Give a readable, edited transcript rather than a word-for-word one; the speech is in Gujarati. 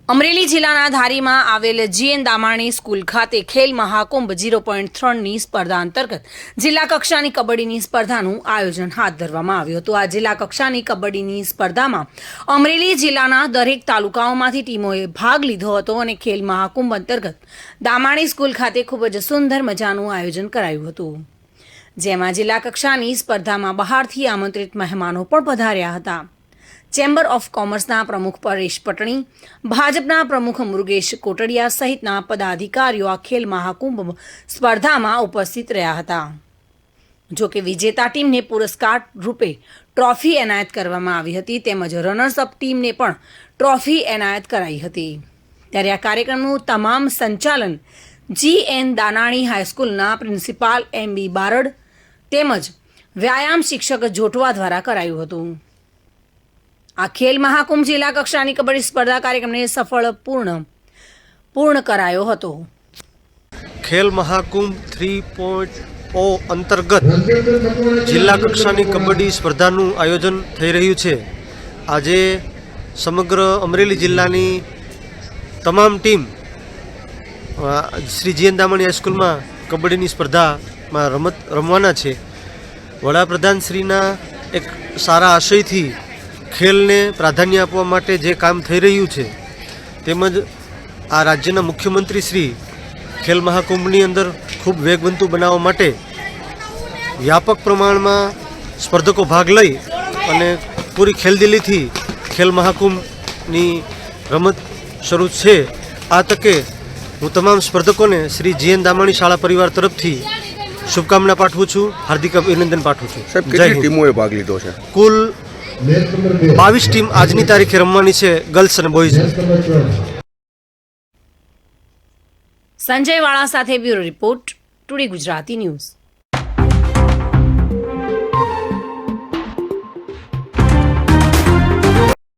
અમરેલી જિલ્લાના ધારીમાં આવેલ જીએન દામાણી સ્કૂલ ખાતે ખેલ મહાકુંભ 0.3ની સ્પર્ધા અંતર્ગત જિલ્લા કક્ષાની કબડ્ડીની સ્પર્ધાનું આયોજન હાથ ધરવામાં આવ્યું હતું। આ જિલ્લા કક્ષાની કબડ્ડીની સ્પર્ધામાં અમરેલી જિલ્લાના દરેક તાલુકાઓમાંથી ટીમોએ ભાગ લીધો હતો અને ખેલ મહાકુંભ અંતર્ગત દામાણી સ્કૂલ ખાતે ખૂબ જ સુંદર મજાનું આયોજન કરાયું હતું, જેમાં જિલ્લા કક્ષાની સ્પર્ધામાં બહારથી આમંત્રિત મહેમાનો પણ પધાર્યા હતા। ચેમ્બર ઓફ કોમર્સના પ્રમુખ પરેશ પટણી, ભાજપના પ્રમુખ મુરુગેશ કોટડિયા સહિતના પદાધિકારીઓ આ ખેલ મહાકુંભ સ્પર્ધામાં ઉપસ્થિત રહ્યા હતા। જો કે વિજેતા ટીમને પુરસ્કાર રૂપે ટ્રોફી એનાયત કરવામાં આવી હતી, તેમજ રનર્સ અપ ટીમને પણ ટ્રોફી એનાયત કરાઈ હતી। ત્યારે આ કાર્યક્રમનું તમામ સંચાલન જીએન દાનાણી હાઈસ્કૂલના પ્રિન્સિપાલ એમબી બારડ તેમજ વ્યાયામ શિક્ષક જોટવા દ્વારા કરાયું હતું। આ ખેલ મહાકુંભ જિલ્લા કક્ષાની કબડ્ડી સ્પર્ધા કાર્યક્રમને સફળ પૂર્ણ કરાયો હતો। ખેલ મહાકુંભ 3.0 અંતર્ગત જિલ્લા કક્ષાની કબડ્ડી સ્પર્ધાનું આયોજન થઈ રહ્યું છે। આજે સમગ્ર અમરેલી જિલ્લાની તમામ ટીમ શ્રી જીએન દામાણી હાઈસ્કૂલમાં કબડ્ડીની સ્પર્ધામાં રમવાના છે। વડાપ્રધાનશ્રીના એક સારા આશયથી ખેલને પ્રાધાન્ય આપવા માટે જે કામ થઈ રહ્યું છે, તેમજ આ રાજ્યના મુખ્યમંત્રી શ્રી ખેલ મહાકુંભની અંદર ખૂબ વેગવંતુ બનાવવા માટે વ્યાપક પ્રમાણમાં સ્પર્ધકો ભાગ લઈ અને પૂરી ખેલદિલીથી ખેલ મહાકુંભની રમત શરૂ છે। આ તકે હું તમામ સ્પર્ધકોને શ્રી જીએન દામાણી શાળા પરિવાર તરફથી શુભકામના પાઠવું છું, હાર્દિક અભિનંદન પાઠવું છું। સાહેબ, કેટલી ટીમોએ ભાગ લીધો છે? કુલ 22 ટીમ આજની તારીખે રમવાની છે, ગર્લ્સ અને બોયઝ। સંજય વાળા સાથે bureau report, today Gujarati news.